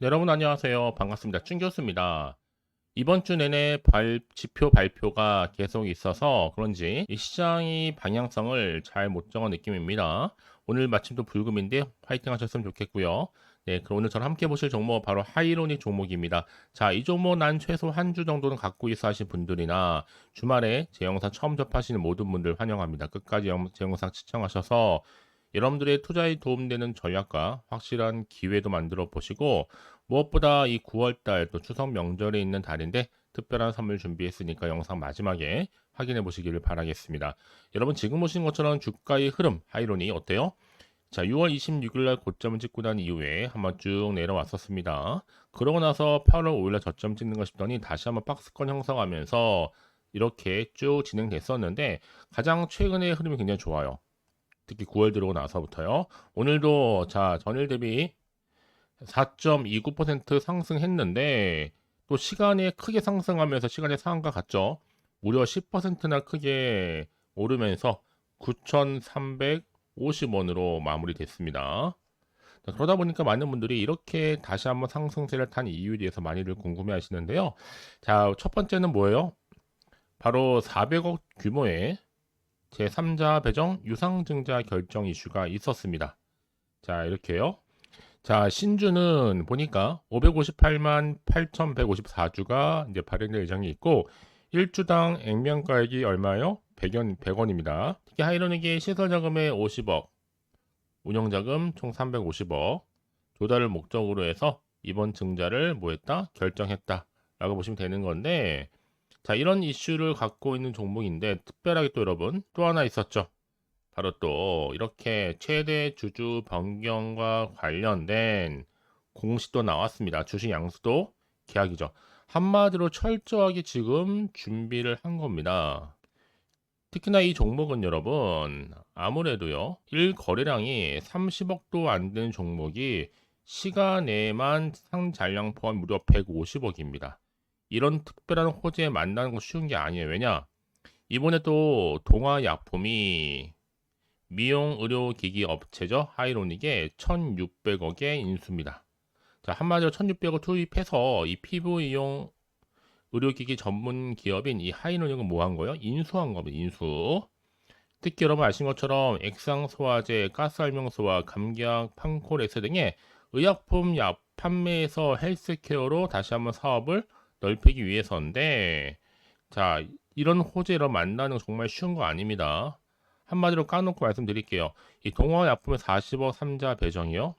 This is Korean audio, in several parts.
네, 여러분 안녕하세요. 반갑습니다. 준 교수입니다. 이번 주 내내 지표 발표가 계속 있어서 그런지 이 시장이 방향성을 잘 못 정한 느낌입니다. 오늘 마침 또 불금인데 화이팅 하셨으면 좋겠고요. 네, 그럼 오늘 저랑 함께 보실 종목 바로 하이로닉 종목입니다. 자, 이 종목 난 최소 한 주 정도는 갖고 있어 하신 분들이나 주말에 제 영상 처음 접하시는 모든 분들 환영합니다. 끝까지 제 영상 시청하셔서 여러분들의 투자에 도움되는 전략과 확실한 기회도 만들어 보시고 무엇보다 이 9월달 또 추석 명절에 있는 달인데 특별한 선물 준비했으니까 영상 마지막에 확인해 보시기를 바라겠습니다. 여러분 지금 보신 것처럼 주가의 흐름 하이론이 어때요? 자, 6월 26일 날 고점을 찍고 난 이후에 한번 쭉 내려왔었습니다. 그러고 나서 8월 5일 날 저점 찍는 거 싶더니 다시 한번 박스권 형성하면서 이렇게 쭉 진행됐었는데 가장 최근의 흐름이 굉장히 좋아요. 특히 9월 들어오고 나서부터요. 오늘도 자 전일 대비 4.29% 상승했는데 또 시간에 크게 상승하면서 시간의 상한가 같죠. 무려 10%나 크게 오르면서 9,350원으로 마무리됐습니다. 자, 그러다 보니까 많은 분들이 이렇게 다시 한번 상승세를 탄 이유에 대해서 많이들 궁금해 하시는데요. 자, 첫 번째는 뭐예요? 바로 400억 규모의 제3자 배정 유상증자 결정 이슈가 있었습니다. 자, 이렇게요. 자, 신주는 보니까 558만 8,154주가 이제 발행될 예정이 있고 1주당 액면가액이 얼마요? 100원입니다. 특히 하이로닉이 시설자금의 50억, 운영자금 총 350억, 조달을 목적으로 해서 이번 증자를 뭐했다? 결정했다. 라고 보시면 되는 건데 자, 이런 이슈를 갖고 있는 종목인데 특별하게 또 여러분 또 하나 있었죠. 바로 또 이렇게 최대 주주 변경과 관련된 공시도 나왔습니다. 주식 양수도 계약이죠. 한마디로 철저하게 지금 준비를 한 겁니다. 특히나 이 종목은 여러분 아무래도요 1거래량이 30억도 안 되는 종목이 시간에만 상장량 포함 무려 150억입니다. 이런 특별한 호재에 만나는 거 쉬운 게 아니에요. 왜냐? 이번에 또 동아약품이 미용 의료기기 업체죠. 하이로닉에 1,600억의 인수입니다. 자, 한마디로 1,600억 투입해서 이 피부 이용 의료기기 전문 기업인 이 하이로닉은 뭐 한 거예요? 인수한 겁니다. 인수. 특히 여러분 아신 것처럼 액상 소화제, 가스 알명소와 감기약, 판코레스 등의 의약품 약 판매에서 헬스케어로 다시 한번 사업을 넓히기 위해서인데 자, 이런 호재를 만나는 거 정말 쉬운 거 아닙니다. 한마디로 까놓고 말씀드릴게요. 이 동화약품의 40억 3자 배정이요.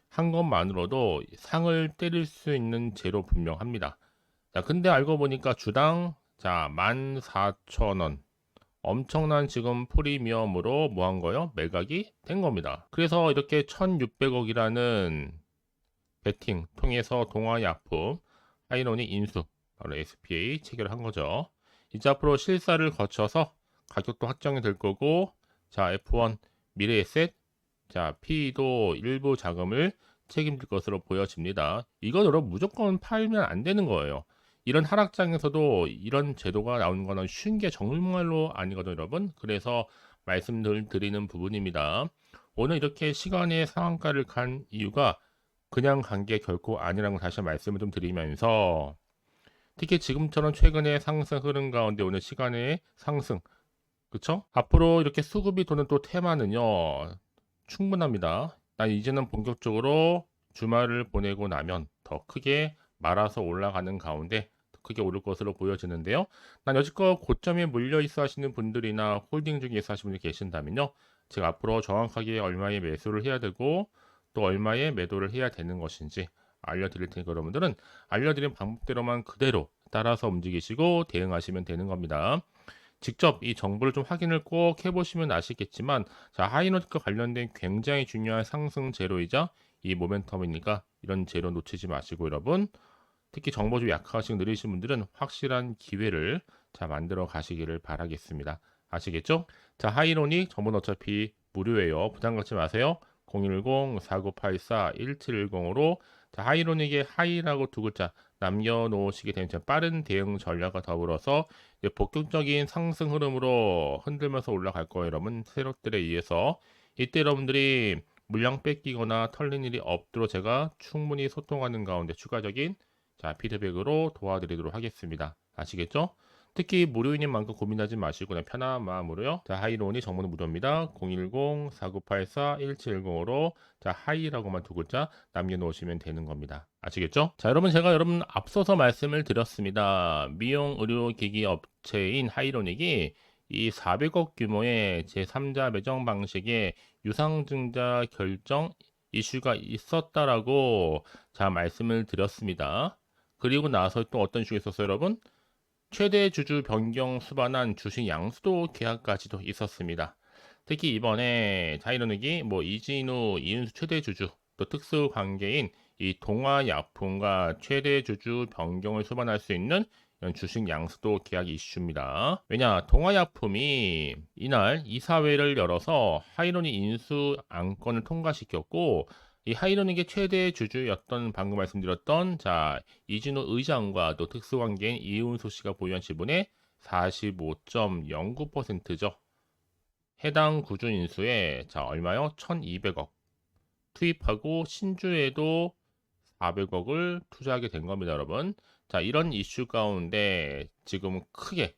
한 것만으로도 상을 때릴 수 있는 재료 분명합니다. 자, 근데 알고 보니까 주당 자, 14,000원. 엄청난 지금 프리미엄으로 뭐 한 거요? 매각이 된 겁니다. 그래서 이렇게 1,600억이라는 베팅 통해서 동화약품 하이론이 인수 바로 SPA 체결한 거죠. 이제 앞으로 실사를 거쳐서 가격도 확정이 될 거고 자 F1 미래에셋 자 P도 일부 자금을 책임질 것으로 보여집니다. 이건 여러분 무조건 팔면 안 되는 거예요. 이런 하락장에서도 이런 제도가 나오는 거는 쉬운 게 정말로 아니거든요, 여러분. 그래서 말씀드리는 부분입니다. 오늘 이렇게 시간의 상한가를 간 이유가 그냥 간 게 결코 아니라는 걸 다시 말씀을 좀 드리면서 특히 지금처럼 최근에 상승 흐름 가운데 오늘 시간의 상승 그쵸? 앞으로 이렇게 수급이 도는 또 테마는요 충분합니다. 난 이제는 본격적으로 주말을 보내고 나면 더 크게 말아서 올라가는 가운데 더 크게 오를 것으로 보여지는데요. 난 여지껏 고점에 물려 있어 하시는 분들이나 홀딩 중에 있어 하시는 분이 계신다면요. 제가 앞으로 정확하게 얼마에 매수를 해야 되고 또 얼마에 매도를 해야 되는 것인지 알려드릴 테니까 여러분들은 알려드린 방법대로만 그대로 따라서 움직이시고 대응하시면 되는 겁니다. 직접 이 정보를 좀 확인을 꼭 해보시면 아시겠지만 자 하이노트과 관련된 굉장히 중요한 상승 재료이자 이 모멘텀이니까 이런 재료 놓치지 마시고 여러분 특히 정보 좀 약하시고 느리신 분들은 확실한 기회를 자 만들어 가시기를 바라겠습니다. 아시겠죠? 자 하이로닉 정보는 어차피 무료예요. 부담 갖지 마세요. 010-4984-1710으로 자 하이로닉의 하이라고 두 글자 남겨놓으시게 되면 빠른 대응 전략과 더불어서 본격적인 상승 흐름으로 흔들면서 올라갈 거예요, 여러분. 세력들에 의해서 이때 여러분들이 물량 뺏기거나 털린 일이 없도록 제가 충분히 소통하는 가운데 추가적인 피드백으로 도와드리도록 하겠습니다. 아시겠죠? 특히 무료인인 만큼 고민하지 마시고 그냥 편안한 마음으로요. 하이론이 정보는 무료입니다. 010-4984-1710으로 하이라고만 두 글자 남겨놓으시면 되는 겁니다. 아시겠죠? 여러분 제가 앞서서 말씀을 드렸습니다. 미용 의료기기 업체인 하이로닉이 이 400억 규모의 제3자 매정 방식의 유상증자 결정 이슈가 있었다라고 말씀을 드렸습니다. 그리고 나서 또 어떤 이슈가 있었어요, 여러분? 최대 주주 변경 수반한 주식 양수도 계약까지도 있었습니다. 특히 이번에 하이로닉이 이진우, 이윤수 최대 주주, 또 특수 관계인 이 동아약품과 최대 주주 변경을 수반할 수 있는 주식 양수도 계약 이슈입니다. 왜냐, 동아약품이 이날 이사회를 열어서 하이로닉 인수 안건을 통과시켰고, 이 하이로닉의 최대 주주였던 방금 말씀드렸던 이진우 의장과 또 특수관계인 이윤수 씨가 보유한 지분의 45.09%죠. 해당 구주 인수에 얼마요? 1,200억 투입하고 신주에도 400억을 투자하게 된 겁니다, 여러분. 이런 이슈 가운데 지금 크게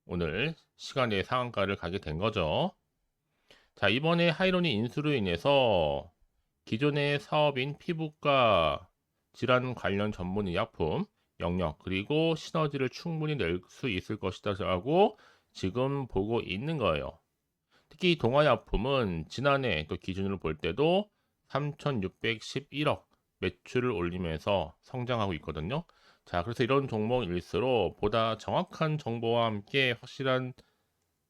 오늘 시간의 상한가를 가게 된 거죠. 이번에 하이로닉 인수로 인해서 기존의 사업인 피부과 질환 관련 전문 의약품 영역 그리고 시너지를 충분히 낼 수 있을 것이다 라고 지금 보고 있는 거예요. 특히 동아약품은 지난해 또 기준으로 볼 때도 3,611억 매출을 올리면서 성장하고 있거든요. 그래서 이런 종목일수록 보다 정확한 정보와 함께 확실한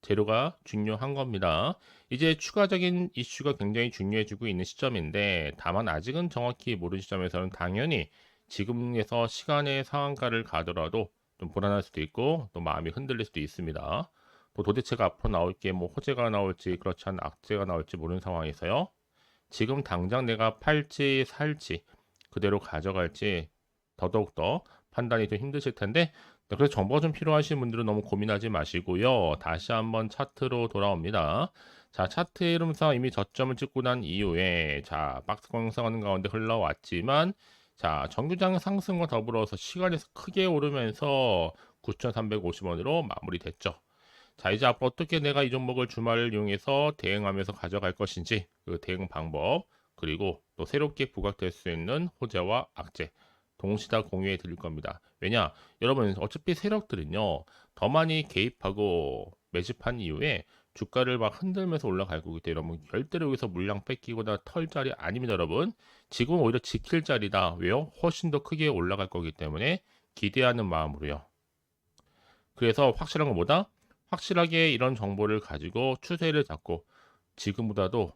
재료가 중요한 겁니다. 이제 추가적인 이슈가 굉장히 중요해지고 있는 시점인데 다만 아직은 정확히 모르는 시점에서는 당연히 지금에서 시간의 상한가를 가더라도 좀 불안할 수도 있고 또 마음이 흔들릴 수도 있습니다. 또 도대체가 앞으로 나올 게 호재가 나올지 그렇지 않은 악재가 나올지 모르는 상황에서요. 지금 당장 내가 팔지 살지 그대로 가져갈지 더더욱더 판단이 좀 힘드실 텐데 그래서 정보가 좀 필요하신 분들은 너무 고민하지 마시고요. 다시 한번 차트로 돌아옵니다. 차트의 흐름상 이미 저점을 찍고 난 이후에 박스 광상하는 가운데 흘러왔지만 정규장 상승과 더불어서 시간에서 크게 오르면서 9,350원으로 마무리됐죠. 이제 앞으로 어떻게 내가 이 종목을 주말을 이용해서 대응하면서 가져갈 것인지 그 대응 방법 그리고 또 새롭게 부각될 수 있는 호재와 악재 동시다 공유해 드릴 겁니다. 왜냐? 여러분 어차피 세력들은요. 더 많이 개입하고 매집한 이후에 주가를 막 흔들면서 올라갈 거기 때문에 여러분 절대로 여기서 물량 뺏기거나 털 자리 아닙니다, 여러분. 지금은 오히려 지킬 자리다. 왜요? 훨씬 더 크게 올라갈 거기 때문에 기대하는 마음으로요. 그래서 확실한 것보다 확실하게 이런 정보를 가지고 추세를 잡고 지금보다도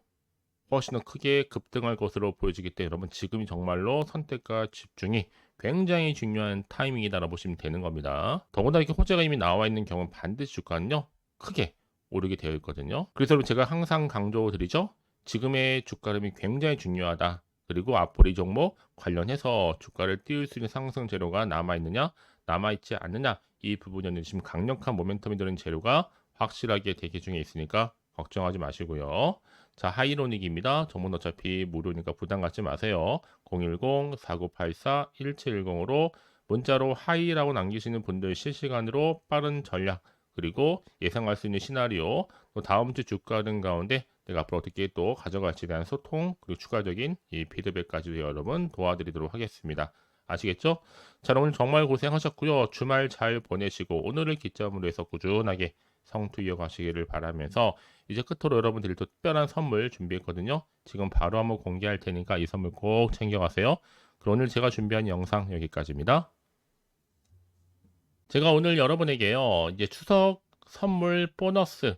훨씬 더 크게 급등할 것으로 보여지기 때문에 여러분 지금이 정말로 선택과 집중이 굉장히 중요한 타이밍이다라고 보시면 되는 겁니다. 더구나 이렇게 호재가 이미 나와 있는 경우는 반드시 주가는요 크게 오르게 되어 있거든요. 그래서 여러분 제가 항상 강조드리죠. 지금의 주가 흐름이 굉장히 중요하다. 그리고 앞으로 이 종목 관련해서 주가를 띄울 수 있는 상승 재료가 남아있느냐 남아있지 않느냐 이 부분에는 지금 강력한 모멘텀이 드는 재료가 확실하게 대기 중에 있으니까 걱정하지 마시고요. 하이로닉입니다. 정보는 어차피 무료니까 부담 갖지 마세요. 010-4984-1710으로 문자로 하이라고 남기시는 분들 실시간으로 빠른 전략 그리고 예상할 수 있는 시나리오 또 다음 주 주가 등 가운데 내가 앞으로 어떻게 또 가져갈지에 대한 소통 그리고 추가적인 이 피드백까지도 여러분 도와드리도록 하겠습니다. 아시겠죠? 오늘 정말 고생하셨고요. 주말 잘 보내시고 오늘을 기점으로 해서 꾸준하게 성투 이어가시기를 바라면서 이제 끝으로 여러분들이 또 특별한 선물 준비했거든요. 지금 바로 한번 공개할 테니까 이 선물 꼭 챙겨가세요. 그럼 오늘 제가 준비한 영상 여기까지입니다. 제가 오늘 여러분에게요. 이제 추석 선물 보너스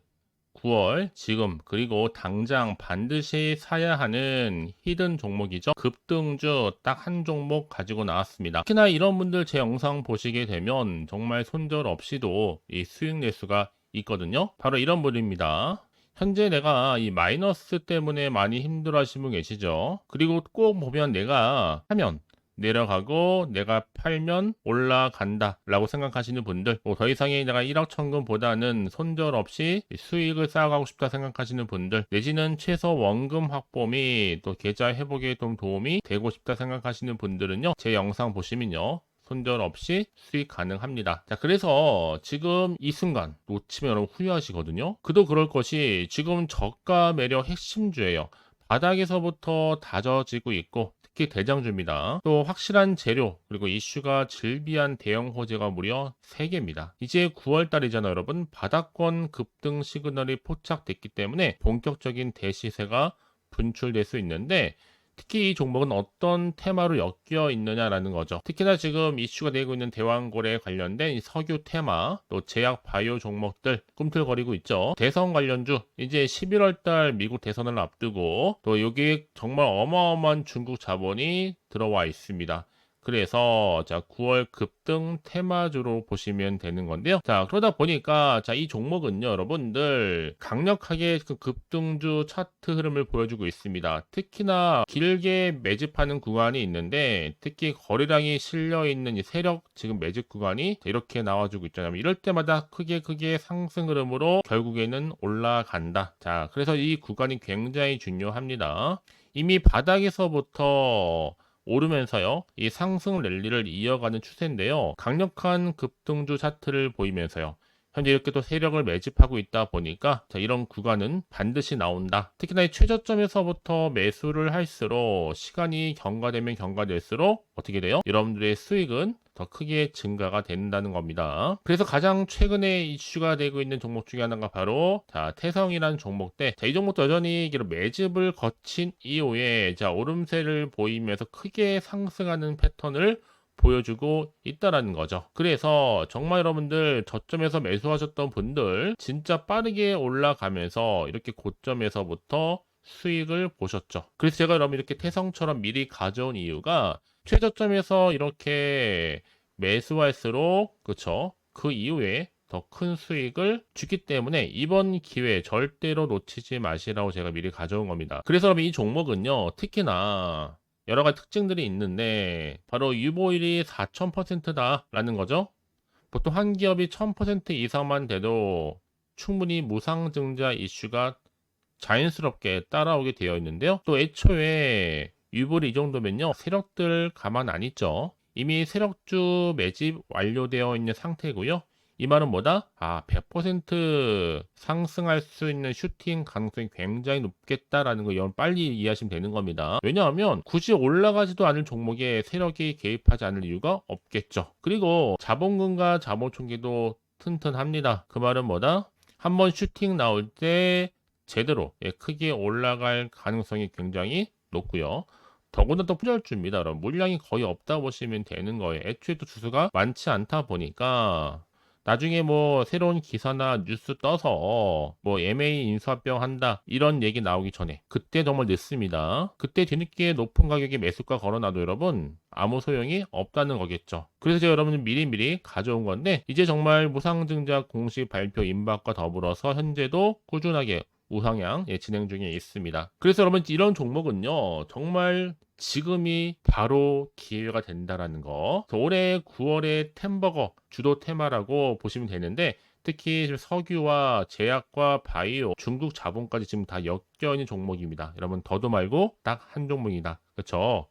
9월 지금 그리고 당장 반드시 사야 하는 히든 종목이죠. 급등주 딱 한 종목 가지고 나왔습니다. 특히나 이런 분들 제 영상 보시게 되면 정말 손절 없이도 이 수익 낼 수가 있거든요. 바로 이런 분입니다. 현재 내가 이 마이너스 때문에 많이 힘들어 하시는 분 계시죠. 그리고 꼭 보면 내가 하면 내려가고 내가 팔면 올라간다 라고 생각하시는 분들, 더 이상의 내가 1억 천금보다는 손절없이 수익을 쌓아가고 싶다 생각하시는 분들, 내지는 최소 원금 확보 및 또 계좌 회복에 좀 도움이 되고 싶다 생각하시는 분들은요, 제 영상 보시면요, 손절 없이 수익 가능합니다. 자, 그래서 지금 이 순간 놓치면 여러분 후회하시거든요. 그도 그럴 것이 지금 저가 매력 핵심주예요. 바닥에서부터 다져지고 있고, 특히 대장주입니다. 또 확실한 재료, 그리고 이슈가 즐비한 대형 호재가 무려 3개입니다. 이제 9월 달이잖아요, 여러분. 바닥권 급등 시그널이 포착됐기 때문에 본격적인 대시세가 분출될 수 있는데, 특히 이 종목은 어떤 테마로 엮여 있느냐라는 거죠. 특히나 지금 이슈가 되고 있는 대왕고래 관련된 이 석유 테마, 또 제약 바이오 종목들 꿈틀거리고 있죠. 대선 관련주, 이제 11월 달 미국 대선을 앞두고 또 여기에 정말 어마어마한 중국 자본이 들어와 있습니다. 그래서 자 9월 급등 테마주로 보시면 되는 건데요. 자, 그러다 보니까 자 이 종목은요, 여러분들 강력하게 그 급등주 차트 흐름을 보여주고 있습니다. 특히나 길게 매집하는 구간이 있는데, 특히 거래량이 실려 있는 이 세력 지금 매집 구간이 이렇게 나와주고 있잖아요. 이럴 때마다 크게 상승 흐름으로 결국에는 올라간다. 자, 그래서 이 구간이 굉장히 중요합니다. 이미 바닥에서부터 오르면서요, 이 상승 랠리를 이어가는 추세인데요, 강력한 급등주 차트를 보이면서요, 현재 이렇게 또 세력을 매집하고 있다 보니까 자, 이런 구간은 반드시 나온다. 특히나 이 최저점에서부터 매수를 할수록 시간이 경과되면 경과될수록 어떻게 돼요? 여러분들의 수익은 더 크게 증가가 된다는 겁니다. 그래서 가장 최근에 이슈가 되고 있는 종목 중에 하나가 바로 자 태성이라는 종목대, 자, 이 종목도 여전히 매집을 거친 이후에 자 오름세를 보이면서 크게 상승하는 패턴을 보여주고 있다라는 거죠. 그래서 정말 여러분들 저점에서 매수하셨던 분들 진짜 빠르게 올라가면서 이렇게 고점에서부터 수익을 보셨죠. 그래서 제가 여러분 이렇게 태성처럼 미리 가져온 이유가 최저점에서 이렇게 매수할수록 그쵸, 그 이후에 더 큰 수익을 주기 때문에 이번 기회 절대로 놓치지 마시라고 제가 미리 가져온 겁니다. 그래서 여러분 이 종목은요, 특히나 여러 가지 특징들이 있는데 바로 유보율이 4000%다 라는 거죠. 보통 한 기업이 1000% 이상만 돼도 충분히 무상증자 이슈가 자연스럽게 따라오게 되어 있는데요. 또 애초에 유보율이 이 정도면요, 세력들 가만 안 있죠. 이미 세력주 매집 완료되어 있는 상태고요. 이 말은 뭐다? 100% 상승할 수 있는 슈팅 가능성이 굉장히 높겠다라는 거 여러분 빨리 이해하시면 되는 겁니다. 왜냐하면 굳이 올라가지도 않을 종목에 세력이 개입하지 않을 이유가 없겠죠. 그리고 자본금과 자본총계도 튼튼합니다. 그 말은 뭐다? 한번 슈팅 나올 때 제대로 크게 올라갈 가능성이 굉장히 높고요. 더구나 또 푸절주입니다. 여러분 물량이 거의 없다 보시면 되는 거예요. 애초에 또 주수가 많지 않다 보니까 나중에 뭐 새로운 기사나 뉴스 떠서 뭐 MA 인수합병 한다 이런 얘기 나오기 전에 그때 정말 늦습니다. 그때 뒤늦게 높은 가격에 매수가 걸어놔도 여러분 아무 소용이 없다는 거겠죠. 그래서 제가 여러분 미리미리 가져온 건데, 이제 정말 무상증자 공식 발표 임박과 더불어서 현재도 꾸준하게 우상향 진행 중에 있습니다. 그래서 여러분 이런 종목은요, 정말 지금이 바로 기회가 된다라는 거. 올해 9월에 템버거 주도 테마라고 보시면 되는데, 특히 지금 석유와 제약과 바이오, 중국 자본까지 지금 다 엮여 있는 종목입니다. 여러분 더도 말고 딱 한 종목이다. 그렇죠?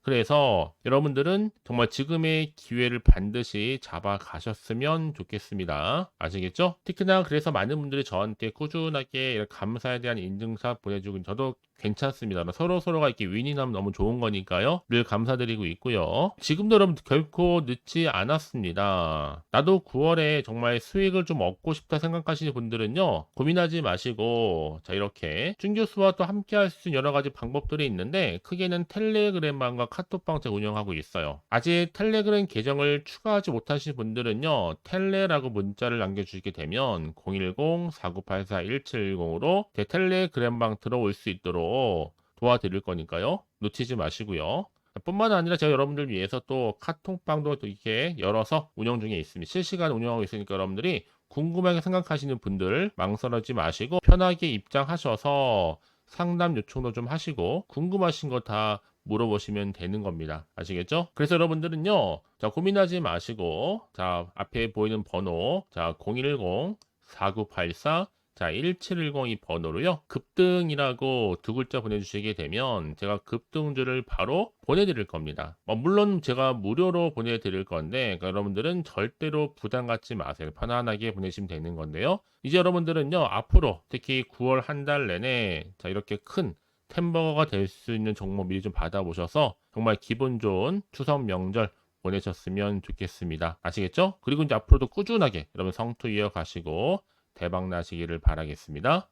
그래서 여러분들은 정말 지금의 기회를 반드시 잡아 가셨으면 좋겠습니다. 아시겠죠? 특히나 그래서 많은 분들이 저한테 꾸준하게 이런 감사에 대한 인증샷 보내주고, 저도 괜찮습니다. 서로가 이렇게 윈이 나면 너무 좋은 거니까요. 늘 감사드리고 있고요. 지금도 여러분 결코 늦지 않았습니다. 나도 9월에 정말 수익을 좀 얻고 싶다 생각하시는 분들은요, 고민하지 마시고 자 이렇게 준 교수와 또 함께 할 수 있는 여러 가지 방법들이 있는데, 크게는 텔레그램방과 카톡방 제가 운영하고 있어요. 아직 텔레그램 계정을 추가하지 못하신 분들은요, 텔레라고 문자를 남겨주시게 되면 010-4984-1710으로 제 텔레그램방 들어올 수 있도록 도와드릴 거니까요, 놓치지 마시고요. 뿐만 아니라 제가 여러분들 위해서 또 카톡방도 또 이렇게 열어서 운영 중에 있습니다. 실시간 운영하고 있으니까 여러분들이 궁금하게 생각하시는 분들 망설이지 마시고 편하게 입장하셔서 상담 요청도 좀 하시고 궁금하신 거 다 물어보시면 되는 겁니다. 아시겠죠? 그래서 여러분들은요, 자, 고민하지 마시고, 자, 앞에 보이는 번호, 자, 010-4984, 자, 1710 이 번호로요, 급등이라고 두 글자 보내주시게 되면 제가 급등주를 바로 보내드릴 겁니다. 물론 제가 무료로 보내드릴 건데, 그러니까 여러분들은 절대로 부담 갖지 마세요. 편안하게 보내시면 되는 건데요. 이제 여러분들은요, 앞으로 특히 9월 한 달 내내 자, 이렇게 큰 템버거가 될 수 있는 종목 미리 좀 받아보셔서 정말 기분 좋은 추석 명절 보내셨으면 좋겠습니다. 아시겠죠? 그리고 이제 앞으로도 꾸준하게 여러분 성투 이어가시고 대박 나시기를 바라겠습니다.